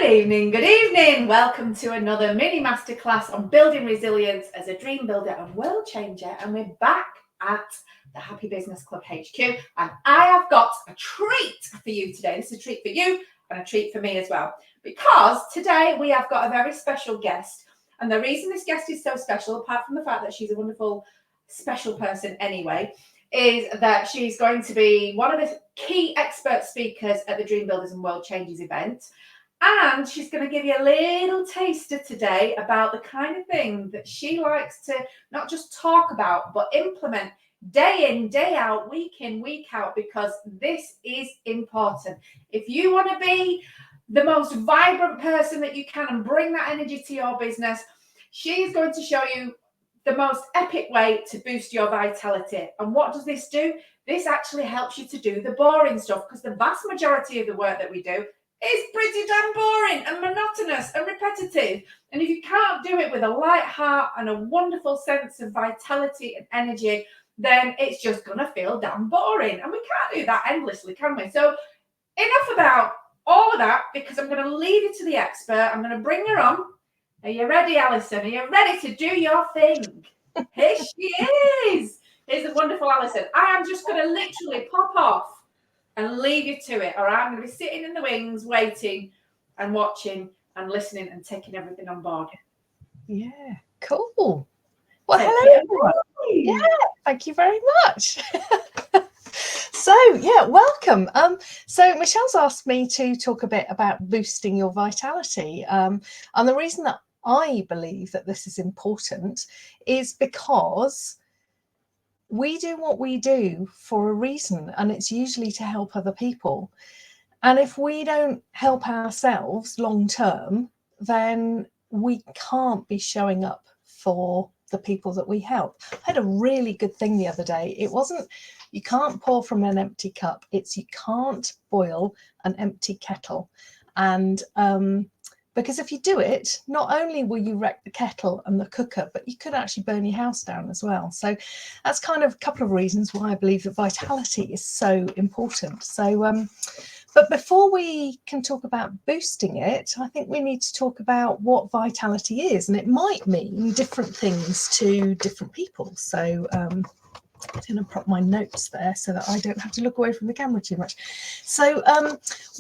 Good evening. Welcome to another mini masterclass on building resilience as a dream builder and world changer. And we're back at the Happy Business Club HQ. And I have got a treat for you today. This is a treat for you and a treat for me as well. Because today we have got a very special guest. And the reason this guest is so special, apart from the fact that she's a wonderful, special person anyway, is that she's going to be one of the key expert speakers at the Dream Builders and World Changers event. And she's going to give you a little taster today about the kind of thing that she likes to not just talk about, but implement day in, day out, week in, week out, because this is important. If you want to be the most vibrant person that you can and bring that energy to your business, she's going to show you the most epic way to boost your vitality. And what does this do? This actually helps you to do the boring stuff, because the vast majority of the work that we do is pretty damn boring and monotonous and repetitive. And if you can't do it with a light heart and a wonderful sense of vitality and energy, then it's just going to feel damn boring. And we can't do that endlessly, can we? So enough about all of that, because I'm going to leave it to the expert. I'm going to bring her on. Are you ready, Alison? Are you ready to do your thing? Here she is. Here's the wonderful Alison. I am just going to literally pop off and leave you to it. All right, I'm going to be sitting in the wings, waiting and watching and listening and taking everything on board. Yeah, cool. Well, hello, everyone. Yeah, thank you very much. So, yeah, welcome. So Michelle's asked me to talk a bit about boosting your vitality. And the reason that I believe that this is important is because we do what we do for a reason, and it's usually to help other people. And if we don't help ourselves long term, then we can't be showing up for the people that we help. I had a really good thing the other day. It wasn't, you can't pour from an empty cup. It's, you can't boil an empty kettle. And because if you do it, not only will you wreck the kettle and the cooker, but you could actually burn your house down as well. So that's kind of a couple of reasons why I believe that vitality is so important. So, but before we can talk about boosting it, I think we need to talk about what vitality is, and it might mean different things to different people. So I'm going to prop my notes there so that I don't have to look away from the camera too much. So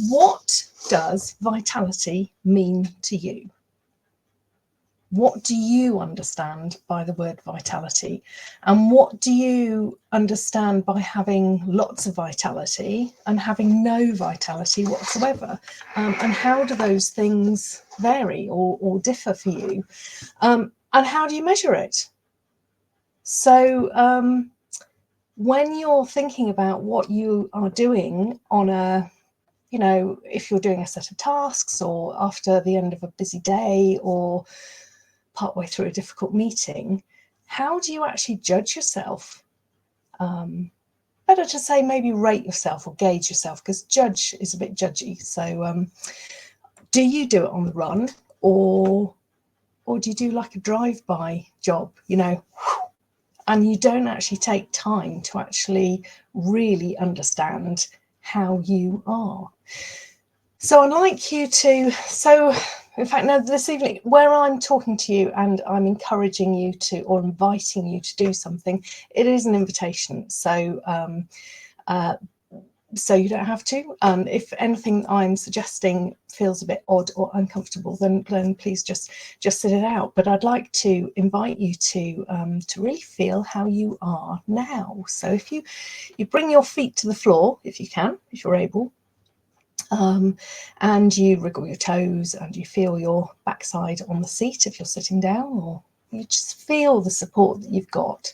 what does vitality mean to you? What do you understand by the word vitality? And what do you understand by having lots of vitality and having no vitality whatsoever? And how do those things vary or differ for you? And how do you measure it? So when you're thinking about what you are doing on a, you know, if you're doing a set of tasks or after the end of a busy day or partway through a difficult meeting, how do you actually judge yourself? Better to say maybe rate yourself or gauge yourself, because judge is a bit judgy. So do you do it on the run, or do you do like a drive-by job, you know, and you don't actually take time to actually really understand how you are? So I'd like you to, in fact, now this evening, where I'm talking to you and I'm encouraging you to, or inviting you to do something, it is an invitation. So so you don't have to. If anything I'm suggesting feels a bit odd or uncomfortable, then please just sit it out. But I'd like to invite you to really feel how you are now. So if you bring your feet to the floor, if you can, if you're able, and you wriggle your toes and you feel your backside on the seat if you're sitting down, or you just feel the support that you've got.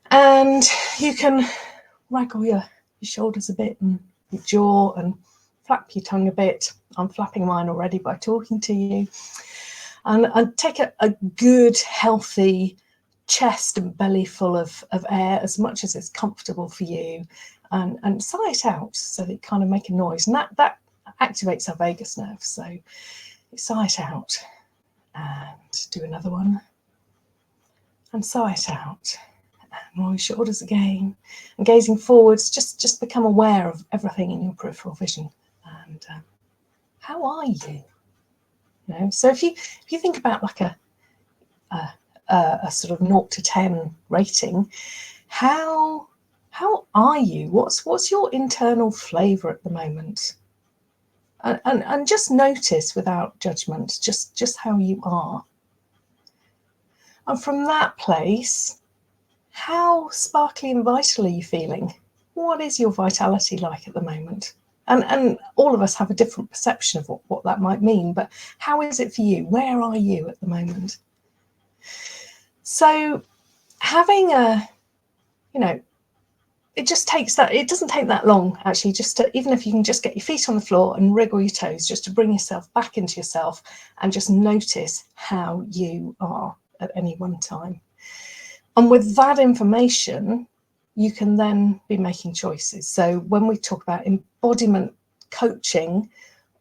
And you can waggle your shoulders a bit and your jaw and flap your tongue a bit. I'm flapping mine already by talking to you. And take a good, healthy chest and belly full of air, as much as it's comfortable for you. And sigh it out so that you kind of make a noise, and that activates our vagus nerve. So you sigh it out and do another one and sigh it out, and roll your shoulders again, and gazing forwards, just become aware of everything in your peripheral vision. And how are you? So if you think about like a sort of 0 to 10 rating, how are you? What's your internal flavour at the moment? And just notice without judgment, just how you are. And from that place, how sparkly and vital are you feeling? What is your vitality like at the moment? And all of us have a different perception of what that might mean, but how is it for you? Where are you at the moment? So having it just takes that, it doesn't take that long actually, just to, even if you can just get your feet on the floor and wriggle your toes, just to bring yourself back into yourself and just notice how you are at any one time. And with that information, you can then be making choices. So when we talk about embodiment coaching,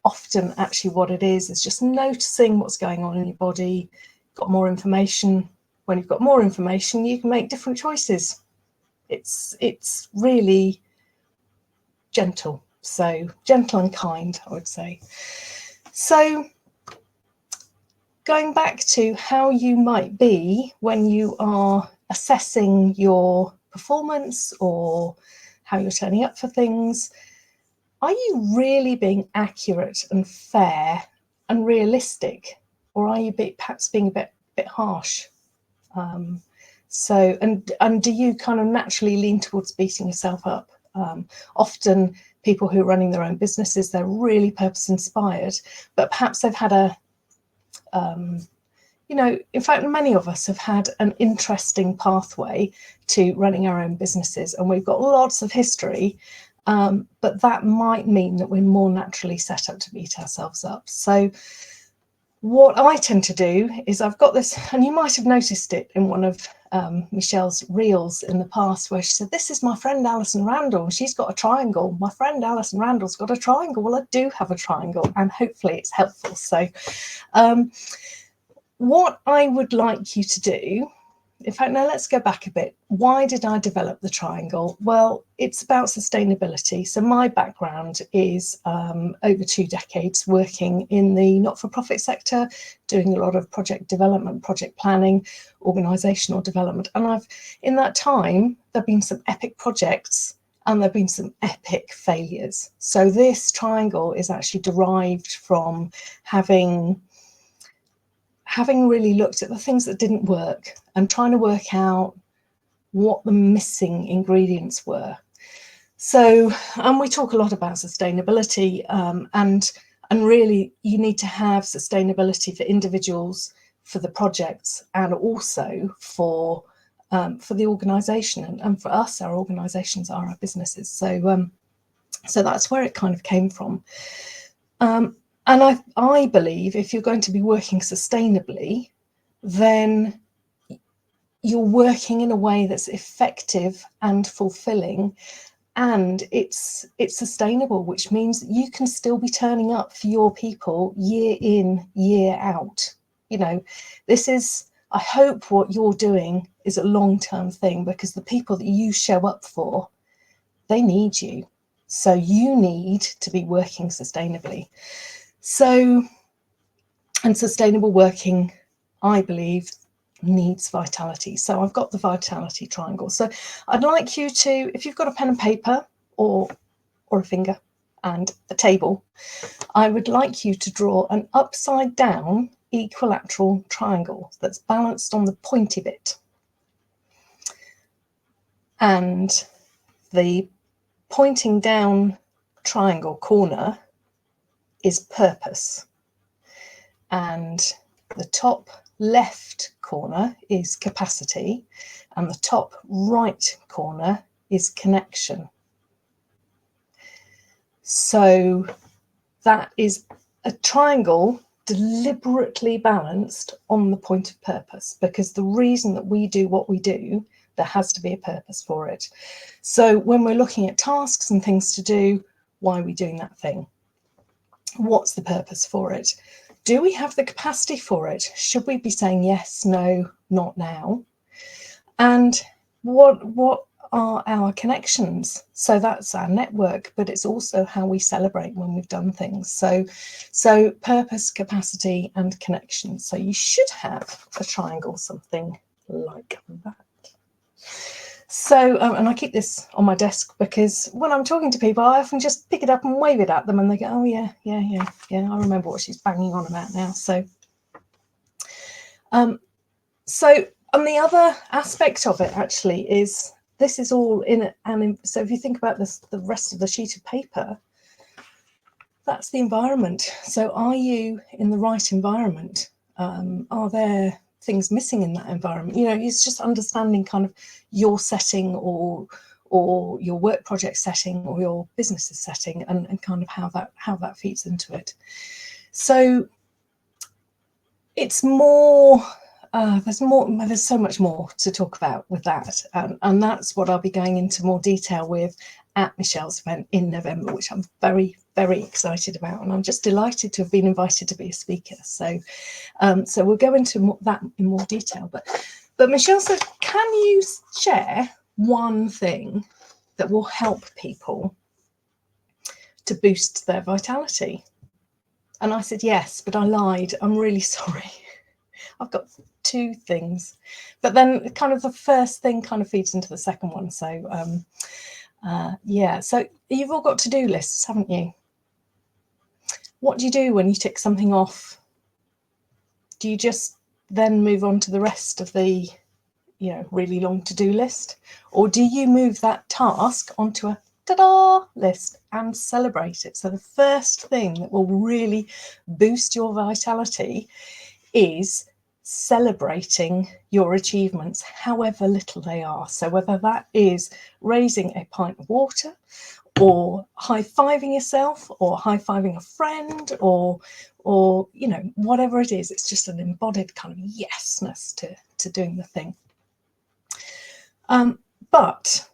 often actually what it is just noticing what's going on in your body. Got more information. When you've got more information, you can make different choices. It's really gentle. So gentle and kind, I would say. So going back to how you might be when you are assessing your performance or how you're turning up for things, are you really being accurate and fair and realistic, or are you perhaps being a bit harsh? So and do you kind of naturally lean towards beating yourself up? Often people who are running their own businesses, they're really purpose inspired, but perhaps they've had in fact, many of us have had an interesting pathway to running our own businesses, and we've got lots of history, but that might mean that we're more naturally set up to beat ourselves up. So what I tend to do is I've got this, and you might have noticed it in one of Michelle's reels in the past, where she said, this is my friend Alison Randall, she's got a triangle. My friend Alison Randall's got a triangle. Well, I do have a triangle, and hopefully it's helpful. So what I would like you to do, in fact, now let's go back a bit. Why did I develop the triangle? Well, it's about sustainability. So my background is over 2 decades working in the not-for-profit sector, doing a lot of project development, project planning, organisational development. And in that time, there have been some epic projects and there have been some epic failures. So this triangle is actually derived from having really looked at the things that didn't work and trying to work out what the missing ingredients were. So, and we talk a lot about sustainability, and really you need to have sustainability for individuals, for the projects, and also for the organisation. And for us, our organisations are our businesses. So, so that's where it kind of came from. And I believe if you're going to be working sustainably, then you're working in a way that's effective and fulfilling, and it's sustainable, which means that you can still be turning up for your people year in, year out. This is, I hope what you're doing is a long-term thing, because the people that you show up for, they need you. So you need to be working sustainably. So, and sustainable working, I believe, needs vitality. So I've got the vitality triangle. So I'd like you to, if you've got a pen and paper or a finger and a table, I would like you to draw an upside down equilateral triangle that's balanced on the pointy bit. And the pointing down triangle corner is purpose, and the top left corner is capacity, and the top right corner is connection. So that is a triangle deliberately balanced on the point of purpose, because the reason that we do what we do, there has to be a purpose for it. So when we're looking at tasks and things to do, why are we doing that thing? What's the purpose for it? Do we have the capacity for it? Should we be saying yes, no, not now? And what are our connections. So that's our network, but it's also how we celebrate when we've done things. So purpose, capacity, and connection. So you should have a triangle, something like that. So, and I keep this on my desk because when I'm talking to people, I often just pick it up and wave it at them and they go, oh yeah, I remember what she's banging on about now. So, and the other aspect of it actually is this is all in it. And so if you think about this, the rest of the sheet of paper, that's the environment. So are you in the right environment? Are there things missing in that environment? You know, it's just understanding kind of your setting or your work project setting or your business's setting and kind of how that feeds into it. So it's more, there's so much more to talk about with that. And that's what I'll be going into more detail with at Michelle's event in November, which I'm very, very excited about. And I'm just delighted to have been invited to be a speaker. So we'll go into that in more detail. But Michelle said, can you share one thing that will help people to boost their vitality? And I said, yes, but I lied. I'm really sorry. I've got two things. But then kind of the first thing kind of feeds into the second one. So, yeah, so you've all got to-do lists, haven't you? What do you do when you tick something off? Do you just then move on to the rest of the, you know, really long to-do list? Or do you move that task onto a ta-da list and celebrate it? So the first thing that will really boost your vitality is celebrating your achievements, however little they are. So whether that is raising a pint of water or high-fiving yourself or high-fiving a friend or you know, whatever it is, it's just an embodied kind of yesness to doing the thing. But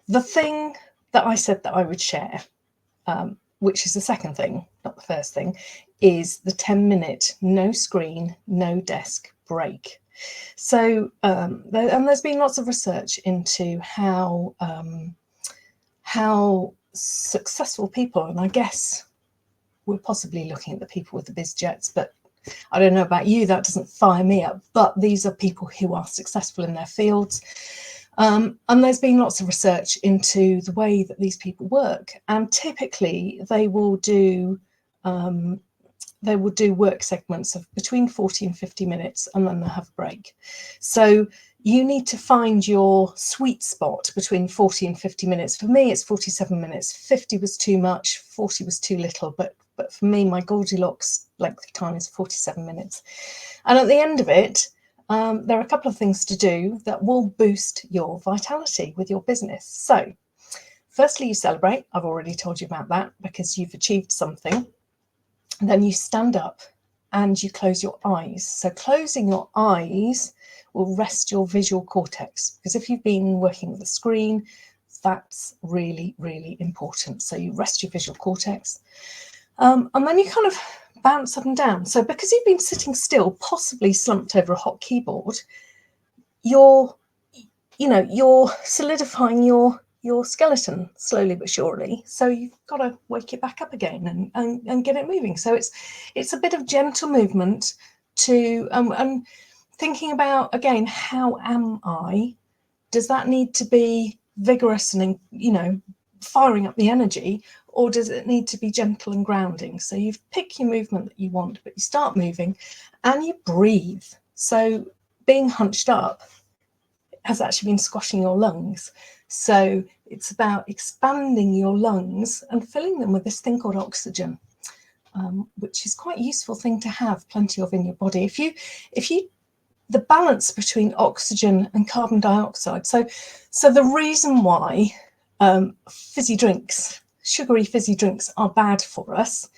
the thing that I said that I would share, which is the second thing, not the first thing, is the 10-minute no screen, no desk break. So, and there's been lots of research into how successful people, and I guess we're possibly looking at the people with the biz jets, but I don't know about you, that doesn't fire me up, but these are people who are successful in their fields. And there's been lots of research into the way that these people work, and typically they will do work segments of between 40 and 50 minutes, and then they'll have a break. So you need to find your sweet spot between 40 and 50 minutes. For me, it's 47 minutes. 50 was too much, 40 was too little, but for me, my Goldilocks length of time is 47 minutes. And at the end of it, there are a couple of things to do that will boost your vitality with your business. So firstly, you celebrate. I've already told you about that because you've achieved something. And then you stand up and you close your eyes. So closing your eyes will rest your visual cortex, because if you've been working with a screen, that's really, really important. So you rest your visual cortex. And then you kind of bounce up and down. So because you've been sitting still, possibly slumped over a hot keyboard, you're solidifying your skeleton slowly but surely. So you've got to wake it back up again and get it moving. So it's a bit of gentle movement to and thinking about, again, how am I? Does that need to be vigorous and, you know, firing up the energy, or does it need to be gentle and grounding? So you've picked your movement that you want, but you start moving and you breathe. So being hunched up has actually been squashing your lungs. So it's about expanding your lungs and filling them with this thing called oxygen, which is quite a useful thing to have plenty of in your body. The balance between oxygen and carbon dioxide. So the reason why fizzy drinks, sugary fizzy drinks, are bad for us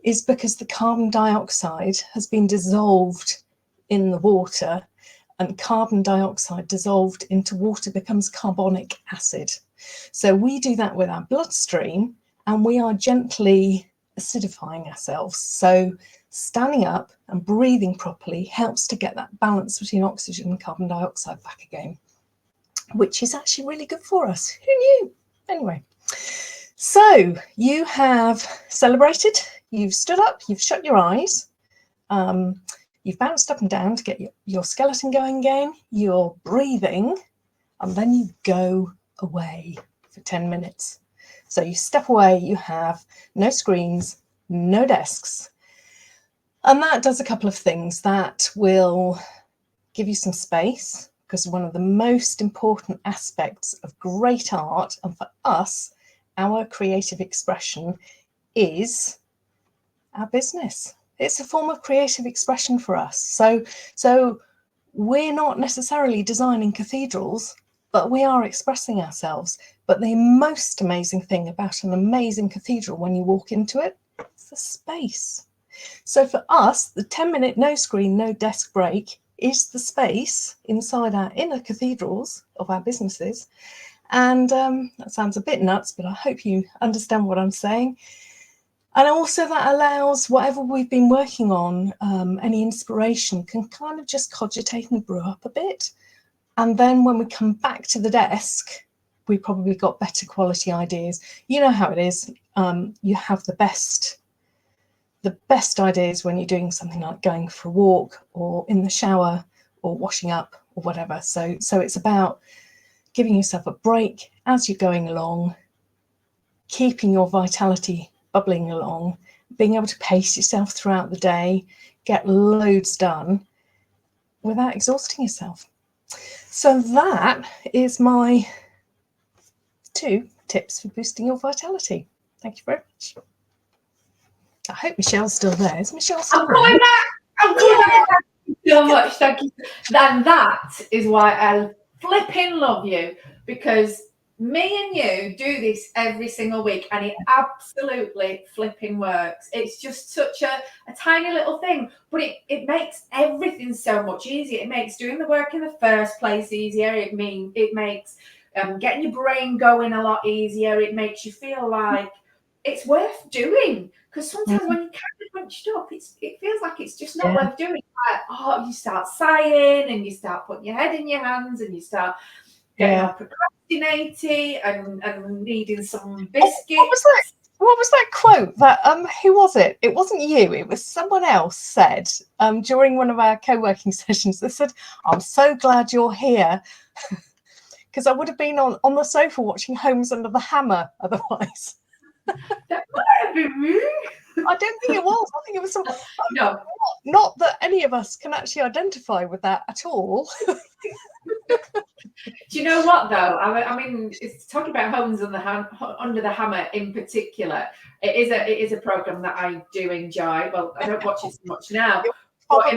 is because the carbon dioxide has been dissolved in the water, and carbon dioxide dissolved into water becomes carbonic acid. So we do that with our bloodstream, and we are gently acidifying ourselves. So standing up and breathing properly helps to get that balance between oxygen and carbon dioxide back again. which is actually really good for us. Who knew? Anyway, so you have celebrated, you've stood up, you've shut your eyes, you've bounced up and down to get your skeleton going again, you're breathing, and then you go away for 10 minutes. So you step away, you have no screens, no desks. And that does a couple of things. That will give you some space, because one of the most important aspects of great art, and for us, our creative expression, is our business. It's a form of creative expression for us. So we're not necessarily designing cathedrals, but we are expressing ourselves. But the most amazing thing about an amazing cathedral when you walk into it, is the space. So for us, the 10-minute no screen, no desk break is the space inside our inner cathedrals of our businesses. And that sounds a bit nuts, but I hope you understand what I'm saying. And also that allows whatever we've been working on, any inspiration can kind of just cogitate and brew up a bit. And then when we come back to the desk, we probably got better quality ideas. You know how it is. You have the best ideas when you're doing something like going for a walk or in the shower or washing up or whatever. So it's about giving yourself a break as you're going along, keeping your vitality bubbling along, being able to pace yourself throughout the day, get loads done without exhausting yourself. So that is my 2 tips for boosting your vitality. Thank you very much. I hope Michelle's still there. Is Michelle still there? Coming back. I'm coming back. Thank you so much. Thank you. And that is why I flipping love you, because me and you do this every single week and it absolutely flipping works. It's just such a tiny little thing, but it makes everything so much easier. It makes doing the work in the first place easier. It makes getting your brain going a lot easier. It makes you feel like it's worth doing, because sometimes when you're kind of bunched up, it feels like it's just not worth doing. Like, you start sighing and you start putting your head in your hands and you start getting all procrastinating and needing some biscuits. What was that quote that who was it? It wasn't you, it was someone else said during one of our co-working sessions. They said, "I'm so glad you're here." Because I would have been on the sofa watching Homes Under the Hammer otherwise. That might have been me. I don't think it was. I think it was some. No. Not that any of us can actually identify with that at all. Do you know what though? I mean, it's talking about Homes Under the Hammer in particular. It is a program that I do enjoy. Well, I don't watch it so much now, but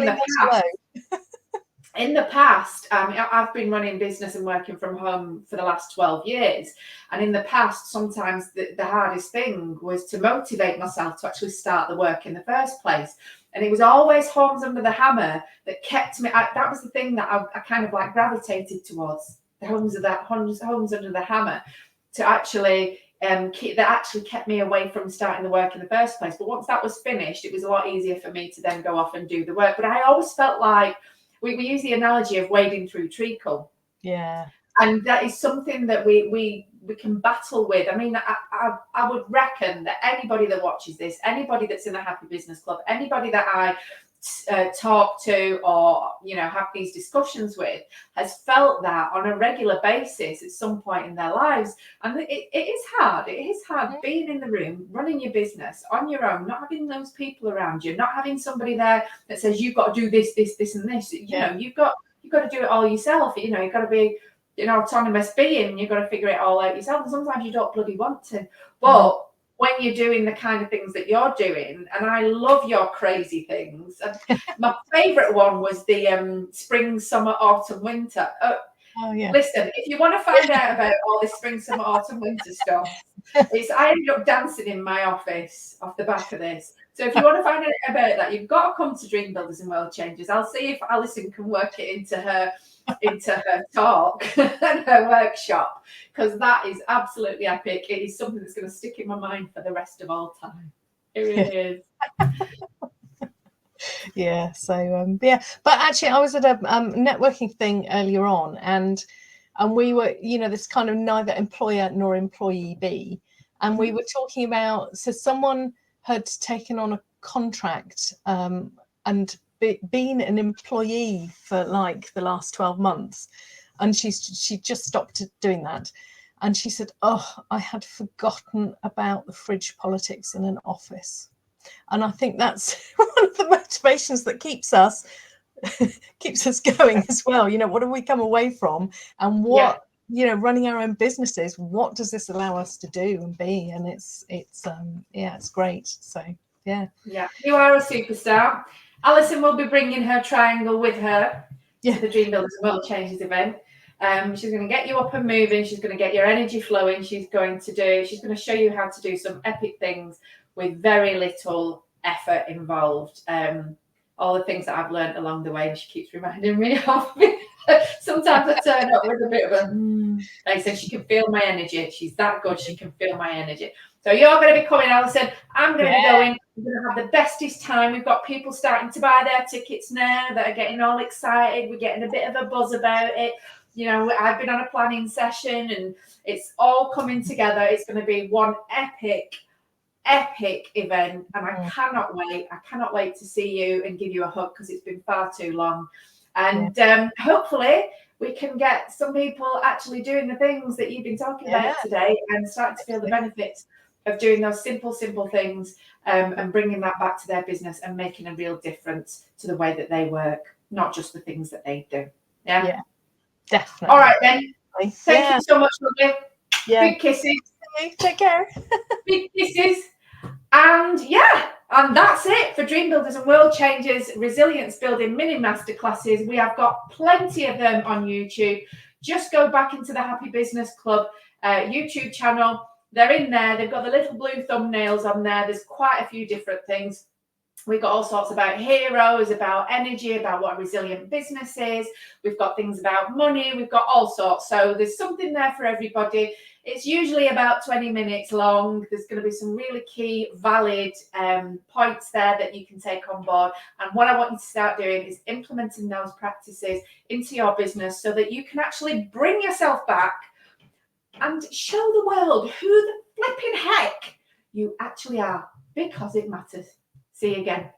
in the past, I've been running business and working from home for the last 12 years. And in the past, sometimes the hardest thing was to motivate myself to actually start the work in the first place. And it was always Homes Under the Hammer that kept me. That was the thing that I kind of like gravitated towards, the Homes Under the Hammer, to actually that actually kept me away from starting the work in the first place. But once that was finished, it was a lot easier for me to then go off and do the work. But I always felt like we use the analogy of wading through treacle. Yeah. And that is something that we can battle with. I mean, I would reckon that anybody that watches this, anybody that's in the Happy Business Club, anybody that I talk to or have these discussions with has felt that on a regular basis at some point in their lives. And it is hard. It is hard being in the room, running your business on your own, not having those people around you, not having somebody there that says you've got to do this, and this. You've got to do it all yourself. You've got to be an autonomous being. You've got to figure it all out yourself. And sometimes you don't bloody want to. But when you're doing the kind of things that you're doing, and I love your crazy things. My favourite one was the spring, summer, autumn, winter. Listen, if you want to find out about all this spring, summer, autumn, winter stuff, I ended up dancing in my office off the back of this. So if you want to find out about that, you've got to come to Dream Builders and World Changers. I'll see if Alison can work it into her talk and her workshop, because that is absolutely epic. It is something that's going to stick in my mind for the rest of all time. It really is. Yeah. So but actually I was at a networking thing earlier on, and and we were, this kind of neither employer nor employee be, and we were talking about, so someone had taken on a contract and been an employee for like the last 12 months, and she just stopped doing that. And she said, oh, I had forgotten about the fridge politics in an office. And I think that's one of the motivations that keeps us going as well. What do we come away from, and what running our own businesses, what does this allow us to do and be? And it's great. So you are a superstar. Alison will be bringing her triangle with her to the Dream Builders and World Changers event. She's going to get you up and moving. She's going to get your energy flowing. She's going to show you how to do some epic things with very little effort involved. All the things that I've learned along the way, and she keeps reminding me of it. Sometimes I turn up with a bit of a like I said, she can feel my energy. She's that good, she can feel my energy. So you're going to be coming, Alison. I'm going to be going. We're going to have the bestest time. We've got people starting to buy their tickets now that are getting all excited. We're getting a bit of a buzz about it. I've been on a planning session and it's all coming together. It's going to be one epic event, and I cannot wait. I cannot wait to see you and give you a hug, because it's been far too long. And hopefully we can get some people actually doing the things that you've been talking about today and starting to feel the benefits of doing those simple things, and bringing that back to their business and making a real difference to the way that they work, not just the things that they do. Yeah, definitely. All right then. Thank you so much, lovely. Big kisses. Take care. Big kisses. And that's it for Dream Builders and World Changers Resilience Building Mini Masterclasses. We have got plenty of them on YouTube. Just go back into the Happy Business Club YouTube channel. They're in there. They've got the little blue thumbnails on there. There's quite a few different things. We've got all sorts about heroes, about energy, about what a resilient business is. We've got things about money. We've got all sorts. So there's something there for everybody. It's usually about 20 minutes long. There's going to be some really key, valid points there that you can take on board. And what I want you to start doing is implementing those practices into your business so that you can actually bring yourself back and show the world who the flipping heck you actually are, because it matters. See you again.